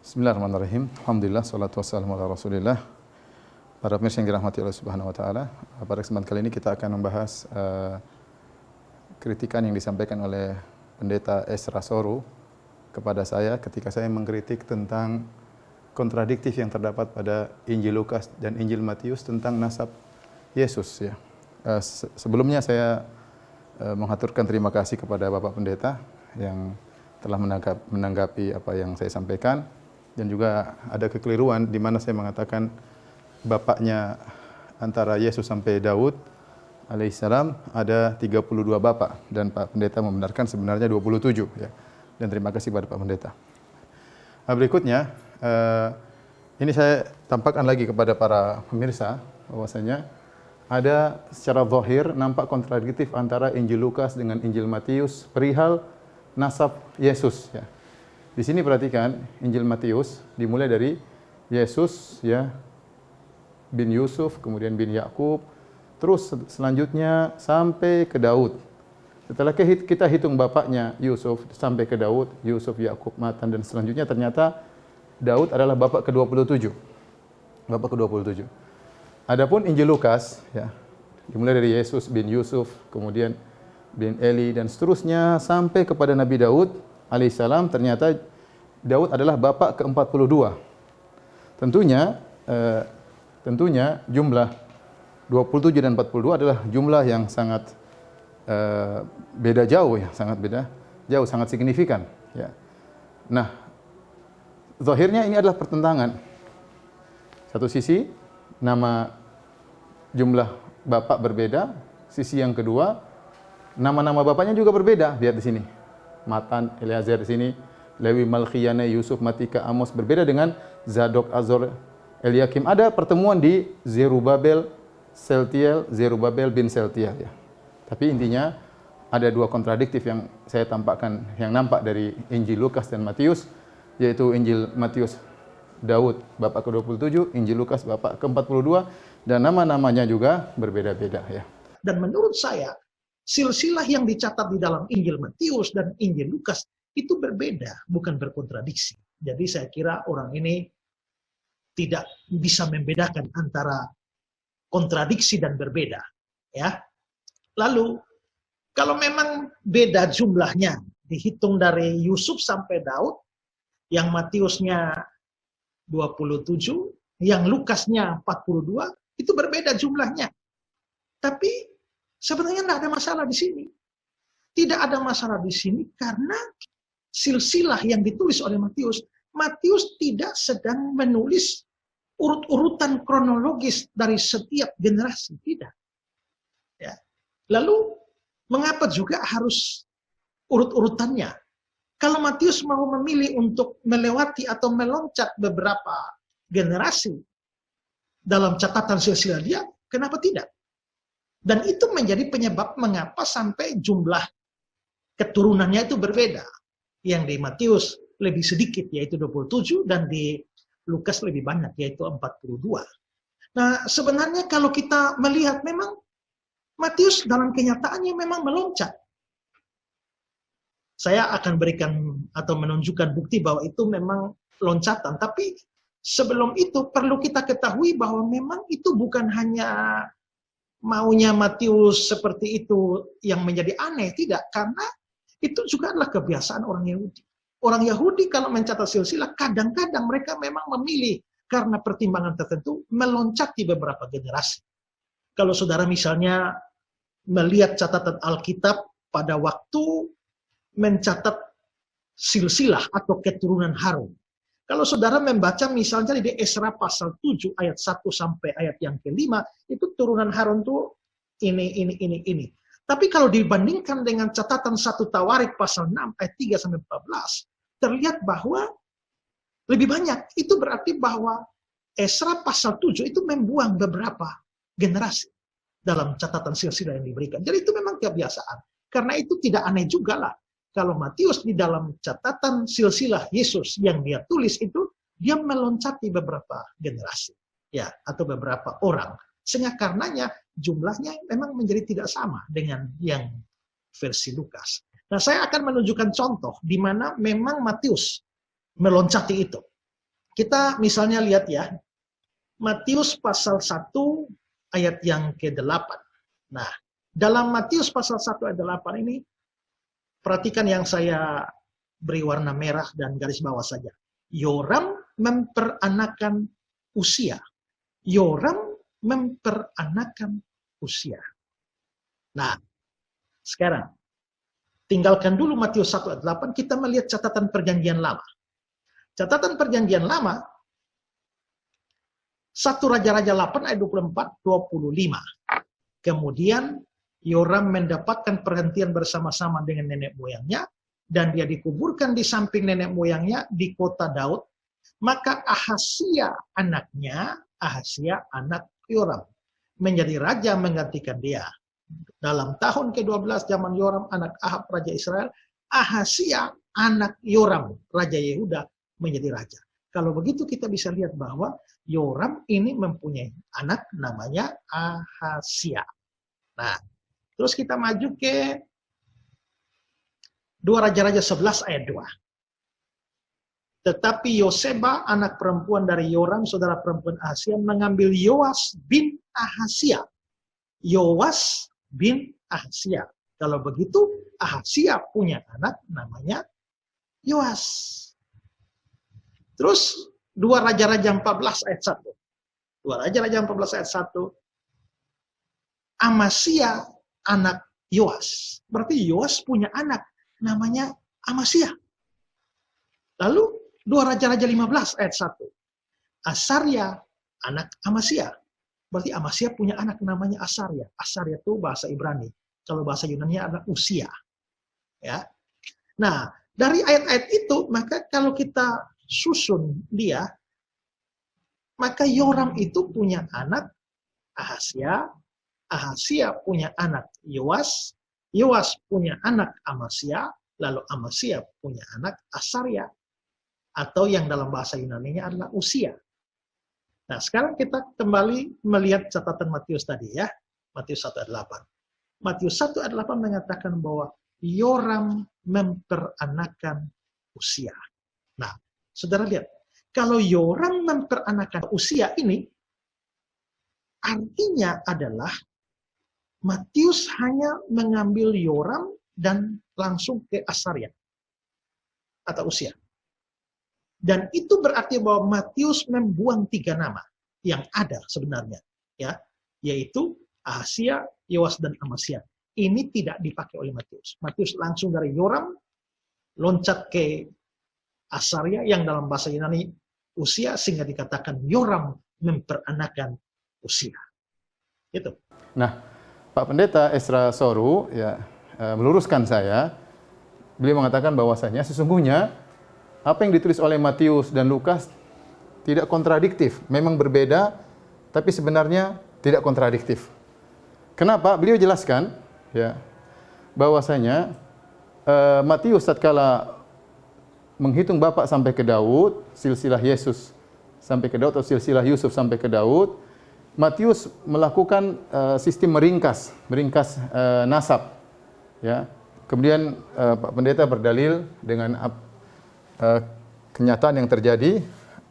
Bismillahirrahmanirrahim. Alhamdulillah, salatu wassalamu ala Rasulillah. Para pemirsa yang dirahmati Allah Subhanahu wa taala, pada kesempatan kali ini kita akan membahas kritikan yang disampaikan oleh Pendeta Ezra Soru kepada saya ketika saya mengkritik tentang kontradiktif yang terdapat pada Injil Lukas dan Injil Matius tentang nasab Yesus ya. Sebelumnya saya menghaturkan terima kasih kepada Bapak Pendeta yang telah menanggapi apa yang saya sampaikan. Dan juga ada kekeliruan di mana saya mengatakan bapaknya antara Yesus sampai Daud alaihissalam ada 32 bapak dan Pak Pendeta membenarkan sebenarnya 27 ya. Dan terima kasih kepada Pak Pendeta. Berikutnya ini saya tampakkan lagi kepada para pemirsa bahwasanya ada secara zahir nampak kontradiktif antara Injil Lukas dengan Injil Matius perihal nasab Yesus ya. Di sini perhatikan Injil Matius dimulai dari Yesus ya bin Yusuf, kemudian bin Yakub, terus selanjutnya sampai ke Daud. Setelah kita hitung bapaknya Yusuf sampai ke Daud, Yusuf, Yakub, Matan dan selanjutnya ternyata Daud adalah bapak ke-27. Bapak ke-27. Adapun Injil Lukas ya dimulai dari Yesus bin Yusuf, kemudian bin Eli dan seterusnya sampai kepada Nabi Daud alaihissalam, ternyata Daud adalah bapak ke-42. Tentunya jumlah 27 dan 42 adalah jumlah yang sangat beda jauh ya, sangat signifikan ya. Nah, zahirnya ini adalah pertentangan. Satu sisi nama jumlah bapak berbeda, sisi yang kedua nama-nama bapaknya juga berbeda. Lihat di sini. Matan, Eleazar di sini, Lewi, Malkhiyane, Yusuf, Matika, Amos berbeda dengan Zadok, Azor, Eliakim. Ada pertemuan di Zerubabel, Seltiel, Zerubabel bin Seltiel ya. Tapi intinya ada dua kontradiktif yang saya tampakkan, yang nampak dari Injil Lukas dan Matius, yaitu Injil Matius Daud bapak ke-27, Injil Lukas bapak ke-42 dan nama-namanya juga berbeda-beda ya. Dan menurut saya silsilah yang dicatat di dalam Injil Matius dan Injil Lukas itu berbeda, bukan berkontradiksi. Jadi saya kira orang ini tidak bisa membedakan antara kontradiksi dan berbeda. Ya. Lalu, kalau memang beda jumlahnya, dihitung dari Yusuf sampai Daud, yang Matiusnya 27, yang Lukasnya 42, itu berbeda jumlahnya. Tapi sebenarnya tidak ada masalah di sini. Tidak ada masalah di sini karena silsilah yang ditulis oleh Matius tidak sedang menulis urut-urutan kronologis dari setiap generasi, tidak. Ya. Lalu, mengapa juga harus urut-urutannya? Kalau Matius mau memilih untuk melewati atau meloncat beberapa generasi dalam catatan silsilah dia, kenapa tidak? Dan itu menjadi penyebab mengapa sampai jumlah keturunannya itu berbeda. Yang di Matius lebih sedikit, yaitu 27, dan di Lukas lebih banyak, yaitu 42. Nah, sebenarnya kalau kita melihat memang Matius dalam kenyataannya memang meloncat. Saya akan berikan atau menunjukkan bukti bahwa itu memang loncatan. Tapi sebelum itu perlu kita ketahui bahwa memang itu bukan hanya maunya Matius seperti itu yang menjadi aneh, tidak, karena itu juga adalah kebiasaan orang Yahudi. Orang Yahudi kalau mencatat silsilah, kadang-kadang mereka memang memilih karena pertimbangan tertentu meloncati beberapa generasi. Kalau saudara misalnya melihat catatan Alkitab pada waktu mencatat silsilah atau keturunan Harun. Kalau saudara membaca misalnya di Esra pasal 7 ayat 1 sampai ayat yang ke-5, itu turunan Harun tuh ini. Tapi kalau dibandingkan dengan catatan 1 Tawarik pasal 6 ayat 3 sampai 14, terlihat bahwa lebih banyak. Itu berarti bahwa Esra pasal 7 itu membuang beberapa generasi dalam catatan silsilah yang diberikan. Jadi itu memang kebiasaan. Karena itu tidak aneh juga lah. Kalau Matius di dalam catatan silsilah Yesus yang dia tulis itu, dia meloncati beberapa generasi, ya, atau beberapa orang. Sehingga karenanya jumlahnya memang menjadi tidak sama dengan yang versi Lukas. Nah, saya akan menunjukkan contoh di mana memang Matius meloncati itu. Kita misalnya lihat ya, Matius pasal 1 ayat yang ke-8. Nah, dalam Matius pasal 1 ayat 8 ini, perhatikan yang saya beri warna merah dan garis bawah saja. Yoram memperanakan Usia. Yoram memperanakan Usia. Nah, sekarang tinggalkan dulu Matius 1 ayat 8, kita melihat catatan perjanjian lama. Catatan perjanjian lama, 1 Raja-Raja 8 ayat 24-25. Kemudian Yoram mendapatkan perhentian bersama-sama dengan nenek moyangnya, dan dia dikuburkan di samping nenek moyangnya di kota Daud. Maka Ahasia anaknya, Ahasia anak Yoram, menjadi raja menggantikan dia. Dalam tahun ke-12 zaman Yoram anak Ahab Raja Israel, Ahasia anak Yoram Raja Yehuda menjadi raja. Kalau begitu kita bisa lihat bahwa Yoram ini mempunyai anak namanya Ahasia. Nah, terus kita maju ke 2 Raja-Raja 11 ayat 2. Tetapi Yoseba anak perempuan dari Yoram, saudara perempuan Ahasia, mengambil Yoas bin Ahasia. Yoas bin Ahasia. Kalau begitu, Ahasia punya anak namanya Yoas. Terus 2 Raja-Raja 14 ayat 1. 2 Raja-Raja 14 ayat 1. Amasya anak Yoas. Berarti Yoas punya anak namanya Amasya. Lalu 2 Raja-Raja 15 ayat 1. Asarya anak Amasya. Berarti Amasya punya anak namanya Asarya. Asarya itu bahasa Ibrani. Kalau bahasa Yunani adalah Usia. Ya. Nah, dari ayat-ayat itu, maka kalau kita susun dia, maka Yoram itu punya anak Ahasia, Ahasia punya anak Yoas, Yoas punya anak Amasya, lalu Amasya punya anak Asarya, atau yang dalam bahasa Yunani-nya adalah Usia. Nah, sekarang kita kembali melihat catatan Matius tadi ya, Matius 1 ayat 8. Matius 1 ayat 8 mengatakan bahwa Yoram memperanakan Usia. Nah, saudara lihat, kalau Yoram memperanakan Usia ini, artinya adalah Matius hanya mengambil Yoram dan langsung ke Asarya atau Usia. Dan itu berarti bahwa Matius membuang 3 nama yang ada sebenarnya, ya, yaitu Ahasia, Yoas, dan Amasya. Ini tidak dipakai oleh Matius. Matius langsung dari Yoram loncat ke Asarya yang dalam bahasa Yunani Usia, sehingga dikatakan Yoram memperanakan Usia. Itu. Nah, Pak Pendeta Esra Soru ya meluruskan saya. Beliau mengatakan bahwasanya sesungguhnya apa yang ditulis oleh Matius dan Lukas tidak kontradiktif, memang berbeda, tapi sebenarnya tidak kontradiktif. Kenapa? Beliau jelaskan ya bahwasanya Matius tatkala menghitung bapak sampai ke Daud, silsilah Yesus sampai ke Daud atau silsilah Yusuf sampai ke Daud, Matius melakukan sistem meringkas nasab. Ya. Kemudian Pak Pendeta berdalil dengan kenyataan yang terjadi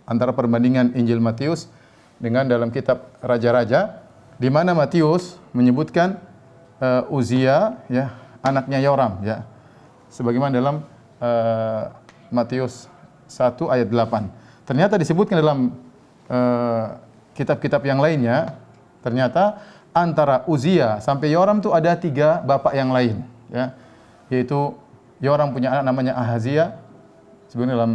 antara perbandingan Injil Matius dengan dalam kitab Raja-Raja, di mana Matius menyebutkan Uzia, ya, anaknya Yoram, ya, sebagaimana dalam Matius 1 ayat 8. Ternyata disebutkan dalam kitab-kitab yang lainnya, ternyata antara Uzia sampai Yoram itu ada 3 bapak yang lain, ya, yaitu Yoram punya anak namanya Ahazia, sebenarnya dalam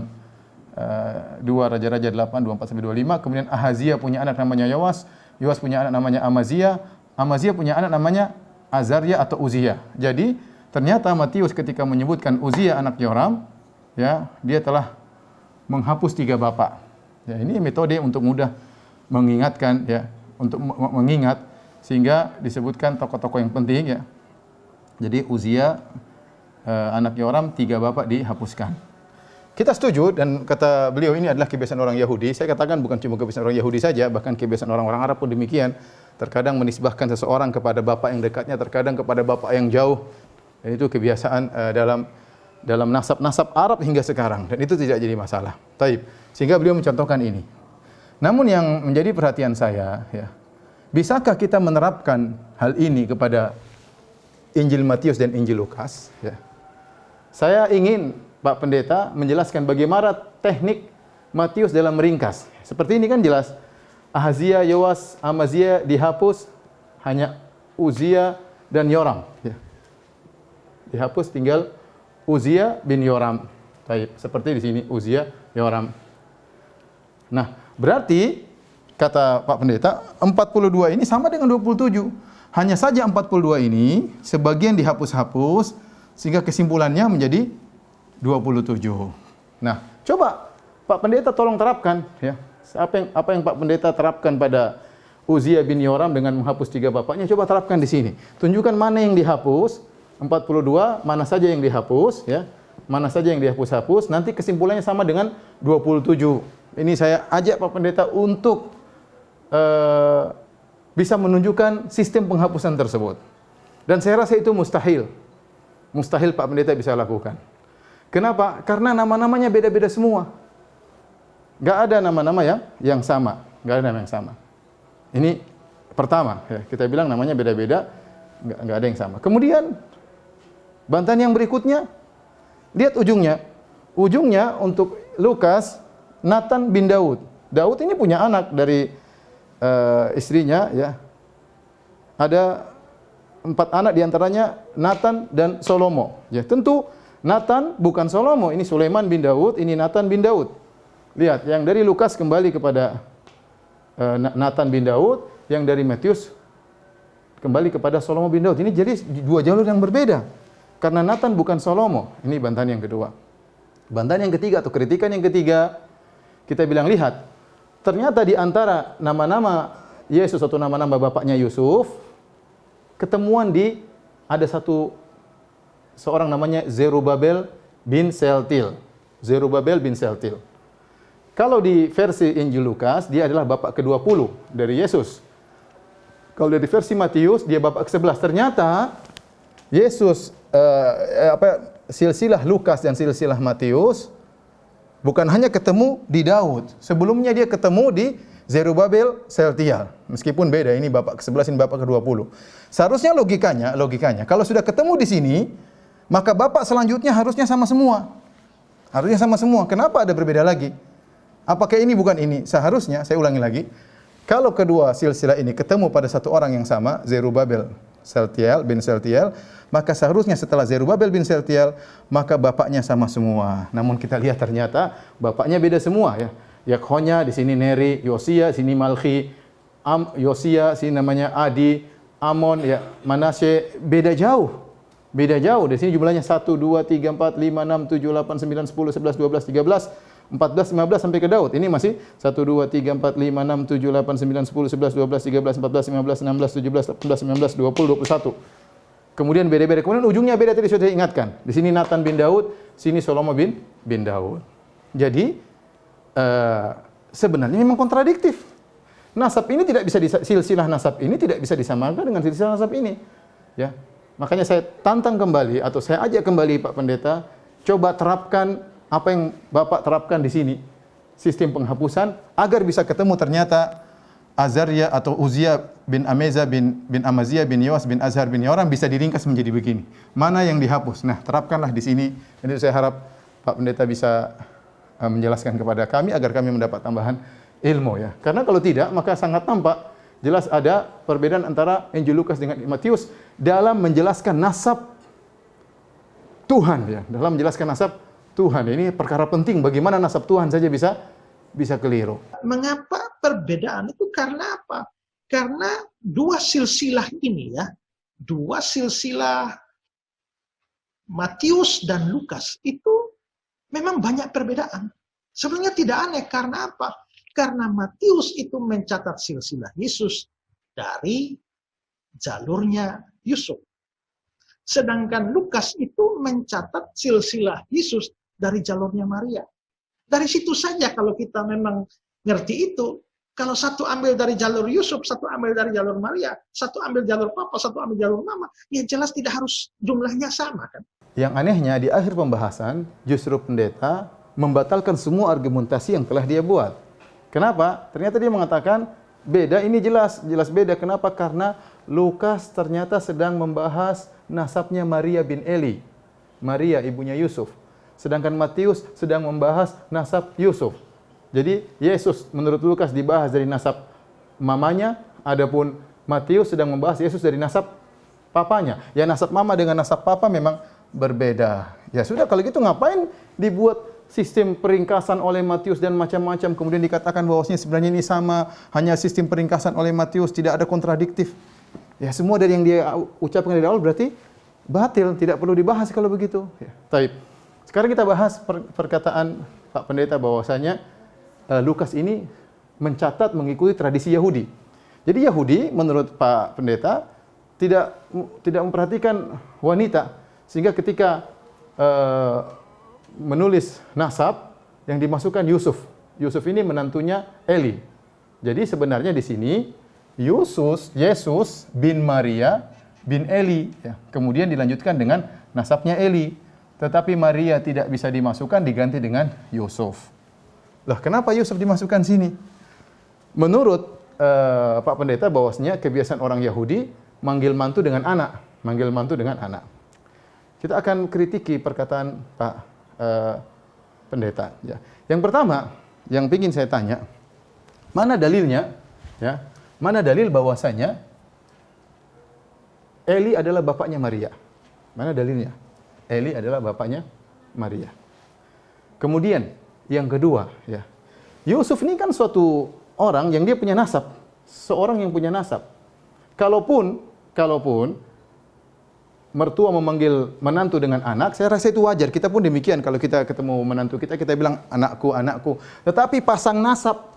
2 Raja-Raja 8, 24-25, kemudian Ahazia punya anak namanya Yoas, Yoas punya anak namanya Amazia, Amazia punya anak namanya Azarya atau Uzia. Jadi ternyata Matius ketika menyebutkan Uzia anak Yoram, ya, dia telah menghapus 3 bapak. Ya, ini metode untuk mudah mengingatkan, ya, untuk mengingat, sehingga disebutkan tokoh-tokoh yang penting, ya. Jadi Uzia anak Yoram 3 bapak dihapuskan. Kita setuju, dan kata beliau ini adalah kebiasaan orang Yahudi. Saya katakan bukan cuma kebiasaan orang Yahudi saja, bahkan kebiasaan orang-orang Arab pun demikian. Terkadang menisbahkan seseorang kepada bapak yang dekatnya, terkadang kepada bapak yang jauh. Dan itu kebiasaan dalam dalam nasab-nasab Arab hingga sekarang, dan itu tidak jadi masalah. Taib. Sehingga beliau mencontohkan ini. Namun yang menjadi perhatian saya, ya, bisakah kita menerapkan hal ini kepada Injil Matius dan Injil Lukas? Ya. Saya ingin Pak Pendeta menjelaskan bagaimana teknik Matius dalam meringkas. Seperti ini kan jelas. Ahazia, Yoas, Amazia dihapus, hanya Uzia dan Yoram. Ya. Dihapus tinggal Uzia bin Yoram. Taib. Seperti di sini Uzia, Yoram. Nah, berarti kata Pak Pendeta 42 ini sama dengan 27. Hanya saja 42 ini sebagian dihapus-hapus sehingga kesimpulannya menjadi 27. Nah, coba Pak Pendeta tolong terapkan, ya. Apa yang Pak Pendeta terapkan pada Uzia bin Yoram dengan menghapus 3 bapaknya, coba terapkan di sini. Tunjukkan mana yang dihapus, 42, mana saja yang dihapus, ya. Mana saja yang dihapus-hapus, nanti kesimpulannya sama dengan 27. Ini saya ajak Pak Pendeta untuk bisa menunjukkan sistem penghapusan tersebut. Dan saya rasa itu mustahil. Mustahil Pak Pendeta bisa lakukan. Kenapa? Karena nama-namanya beda-beda semua. Nggak ada nama-nama yang sama. Nggak ada nama yang sama. Ini pertama, ya, kita bilang namanya beda-beda, nggak ada yang sama. Kemudian, bantahan yang berikutnya, lihat ujungnya. Ujungnya untuk Lukas, Nathan bin Daud. Daud ini punya anak dari istrinya, ya. Ada 4 anak diantaranya Nathan dan Salomo. Ya, tentu Nathan bukan Salomo, ini Sulaiman bin Daud, ini Nathan bin Daud. Lihat, yang dari Lukas kembali kepada Nathan bin Daud, yang dari Matius kembali kepada Salomo bin Daud. Ini jadi 2 jalur yang berbeda. Karena Nathan bukan Salomo. Ini bantahan yang kedua. Bantahan yang ketiga atau kritikan yang ketiga, kita bilang, lihat, ternyata di antara nama-nama Yesus atau nama-nama bapaknya Yusuf, ketemuan ada seorang namanya Zerubabel bin Seltil. Zerubabel bin Seltil. Kalau di versi Injil Lukas, dia adalah bapak ke-20 dari Yesus. Kalau dari versi Matius, dia bapak ke-11. Ternyata Yesus, silsilah Lukas dan silsilah Matius bukan hanya ketemu di Daud. Sebelumnya dia ketemu di Zerubabel Seltial. Meskipun beda, ini bapak ke-11, ini bapak ke-20. Seharusnya logikanya, kalau sudah ketemu di sini, maka bapak selanjutnya harusnya sama semua. Harusnya sama semua. Kenapa ada berbeda lagi? Apakah ini bukan ini? Seharusnya, saya ulangi lagi, kalau kedua silsilah ini ketemu pada satu orang yang sama, Zerubabel bin Seltial, maka seharusnya setelah Zerubabel bin Seltial, maka bapaknya sama semua. Namun kita lihat ternyata bapaknya beda semua, ya. Yakhonya di sini Neri, Yosia di sini Malki, Yosia sini namanya Adi, Amon, ya, Manasye, beda jauh. Beda jauh. Di sini jumlahnya 1 2 3 4 5 6 7 8 9 10 11 12 13 14, 15 sampai ke Daud. Ini masih 1, 2, 3, 4, 5, 6, 7, 8, 9, 10, 11, 12, 13, 14, 15, 16, 17, 18, 19, 20, 21. Kemudian beda-beda. Kemudian ujungnya beda, tadi sudah ingatkan. Di sini Nathan bin Daud, sini Salomo bin Daud. Jadi sebenarnya memang kontradiktif. Nasab ini tidak bisa silsilah nasab ini tidak bisa disamakan dengan silsilah nasab ini. Ya. Makanya saya tantang kembali atau saya ajak kembali Pak Pendeta, coba terapkan apa yang Bapak terapkan di sini, sistem penghapusan, agar bisa ketemu ternyata Azaria atau Uzia bin Ameza bin Amazia bin Yoas bin Azhar bin Yoram bisa diringkas menjadi begini. Mana yang dihapus? Nah, terapkanlah di sini. Jadi saya harap Pak Pendeta bisa menjelaskan kepada kami agar kami mendapat tambahan ilmu, ya. Karena kalau tidak, maka sangat nampak jelas ada perbedaan antara Injil Lukas dengan Matius dalam menjelaskan nasab Tuhan, ya. Dalam menjelaskan nasab Tuhan, ini perkara penting. Bagaimana nasab Tuhan saja bisa keliru. Mengapa perbedaan itu? Karena apa? Karena 2 silsilah ini, ya, 2 silsilah Matius dan Lukas itu memang banyak perbedaan. Sebenarnya tidak aneh. Karena apa? Karena Matius itu mencatat silsilah Yesus dari jalurnya Yusuf. Sedangkan Lukas itu mencatat silsilah Yesus dari jalurnya Maria. Dari situ saja kalau kita memang ngerti itu, kalau satu ambil dari jalur Yusuf, satu ambil dari jalur Maria, satu ambil jalur papa, satu ambil jalur mama, ya jelas tidak harus jumlahnya sama, kan? Yang anehnya di akhir pembahasan justru pendeta membatalkan semua argumentasi yang telah dia buat. Kenapa? Ternyata dia mengatakan beda, ini jelas beda. Kenapa? Karena Lukas ternyata sedang membahas nasabnya Maria bin Eli. Maria ibunya Yusuf. Sedangkan Matius sedang membahas nasab Yusuf. Jadi Yesus menurut Lukas dibahas dari nasab mamanya, adapun Matius sedang membahas Yesus dari nasab papanya. Ya nasab mama dengan nasab papa memang berbeda. Ya sudah kalau gitu ngapain dibuat sistem peringkasan oleh Matius dan macam-macam, kemudian dikatakan bahwasanya sebenarnya ini sama, hanya sistem peringkasan oleh Matius, tidak ada kontradiktif. Ya semua dari yang dia ucapkan dari awal berarti batil, tidak perlu dibahas kalau begitu. Ya. Taib. Sekarang kita bahas perkataan Pak Pendeta bahwasanya Lukas ini mencatat mengikuti tradisi Yahudi. Jadi Yahudi menurut Pak Pendeta tidak memperhatikan wanita, sehingga ketika menulis nasab yang dimasukkan Yusuf. Yusuf ini menantunya Eli. Jadi sebenarnya di sini Yesus bin Maria bin Eli. Ya. Kemudian dilanjutkan dengan nasabnya Eli. Tetapi Maria tidak bisa dimasukkan, diganti dengan Yusuf. Lah kenapa Yusuf dimasukkan sini? Menurut Pak Pendeta bahwasanya kebiasaan orang Yahudi manggil mantu dengan anak. Kita akan kritiki perkataan Pak Pendeta. Ya. Yang pertama, yang ingin saya tanya, mana dalilnya? Ya, mana dalil bahwasanya Eli adalah bapaknya Maria? Mana dalilnya? Eli adalah bapaknya Maria. Kemudian yang kedua, ya, Yusuf ini kan suatu orang yang dia punya nasab, seorang yang punya nasab. Kalaupun mertua memanggil menantu dengan anak, saya rasa itu wajar. Kita pun demikian, kalau kita ketemu menantu kita bilang anakku. Tetapi pasang nasab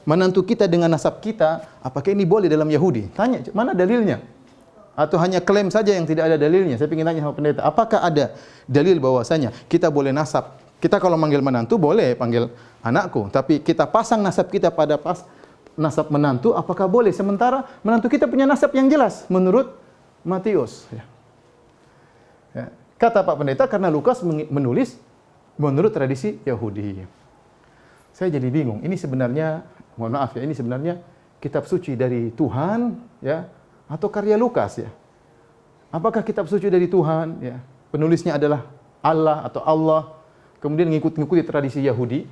menantu kita dengan nasab kita, apakah ini boleh dalam Yahudi? Tanya, mana dalilnya? Atau hanya klaim saja yang tidak ada dalilnya? Saya ingin tanya sama pendeta, apakah ada dalil bahwasanya kita boleh nasab? Kita kalau manggil menantu boleh panggil anakku, tapi kita pasang nasab kita pada nasab menantu, apakah boleh? Sementara menantu kita punya nasab yang jelas menurut Matius. Ya. Kata Pak Pendeta karena Lukas menulis menurut tradisi Yahudi. Saya jadi bingung. Ini sebenarnya, mohon maaf ya, ini sebenarnya kitab suci dari Tuhan, ya, atau karya Lukas, ya? Apakah kitab suci dari Tuhan? Ya. Penulisnya adalah Allah atau Allah, kemudian mengikuti tradisi Yahudi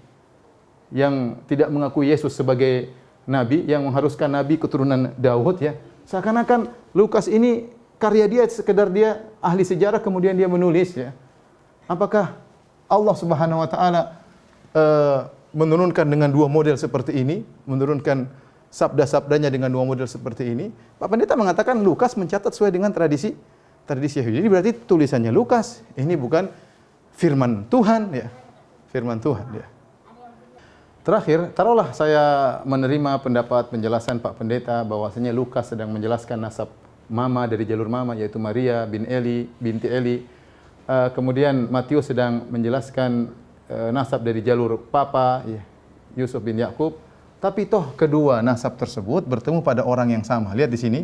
yang tidak mengakui Yesus sebagai nabi, yang mengharuskan nabi keturunan Daud, ya. Seakan-akan Lukas ini karya dia, sekedar dia ahli sejarah kemudian dia menulis, ya. Apakah Allah Subhanahu wa taala menurunkan dengan dua model seperti ini, menurunkan sabda-sabdanya dengan dua model seperti ini? Pak Pendeta mengatakan Lukas mencatat sesuai dengan tradisi Yahudi. Jadi berarti tulisannya Lukas, ini bukan firman Tuhan, ya. Firman Tuhan, ya. Terakhir, taruhlah saya menerima pendapat penjelasan Pak Pendeta bahwasanya Lukas sedang menjelaskan nasab mama dari jalur mama, yaitu Maria binti Eli. Kemudian Matius sedang menjelaskan nasab dari jalur papa, ya, Yusuf bin Yakub. Tapi toh kedua nasab tersebut bertemu pada orang yang sama. Lihat di sini,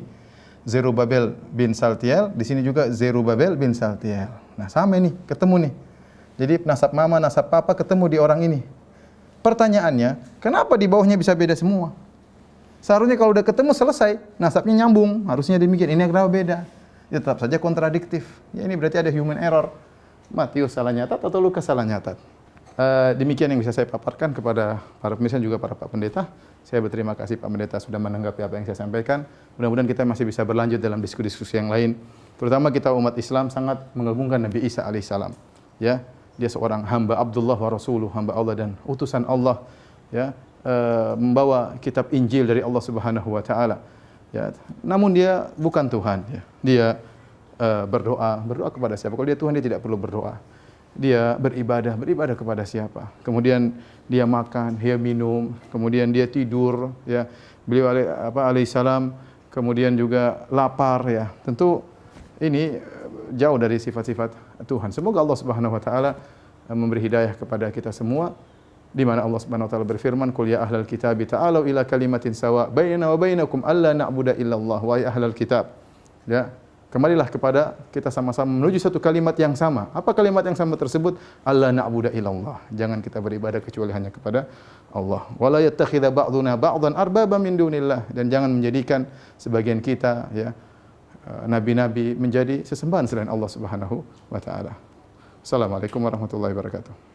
Zerubabel bin Saltiel, di sini juga Zerubabel bin Saltiel. Nah, sama nih, ketemu nih. Jadi nasab mama, nasab papa ketemu di orang ini. Pertanyaannya, kenapa di bawahnya bisa beda semua? Seharusnya kalau udah ketemu selesai, nasabnya nyambung, harusnya demikian. Ini kenapa beda? Ya tetap saja kontradiktif. Ya ini berarti ada human error. Matius salah nyatat atau Lukas salah nyatat. Demikian yang bisa saya paparkan kepada para pemirsa juga para Pak Pendeta. Saya berterima kasih Pak Pendeta sudah menanggapi apa yang saya sampaikan. Mudah-mudahan kita masih bisa berlanjut dalam diskusi-diskusi yang lain. Terutama kita umat Islam sangat mengagungkan Nabi Isa alaihissalam. Ya, dia seorang hamba Abdullah wa Rasuluh, hamba Allah dan utusan Allah. Ya, membawa kitab Injil dari Allah Subhanahu wa taala. Ya, namun dia bukan Tuhan, ya. Dia berdoa kepada siapa? Kalau dia Tuhan dia tidak perlu berdoa. Dia beribadah kepada siapa? Kemudian dia makan, dia minum, kemudian dia tidur, ya. Beliau alaihissalam kemudian juga lapar, ya. Tentu ini jauh dari sifat-sifat Tuhan. Semoga Allah Subhanahu wa taala memberi hidayah kepada kita semua. Di mana Allah Subhanahu wa taala berfirman, "Qul ya ahlal kitab ta'alu ila kalimatin sawa bainana wa bainakum alla na'budu illallah wa ya ahlal kitab." Ya, Kembalilah kepada kita sama-sama menuju satu kalimat yang sama. Apa kalimat yang sama tersebut? Allah na'budu illallah. Jangan kita beribadah kecuali hanya kepada Allah. Wala yattakhidha ba'duna ba'dhan arbaba min dunillah, dan jangan menjadikan sebagian kita ya nabi-nabi menjadi sesembahan selain Allah Subhanahu wa taala. Assalamualaikum warahmatullahi wabarakatuh.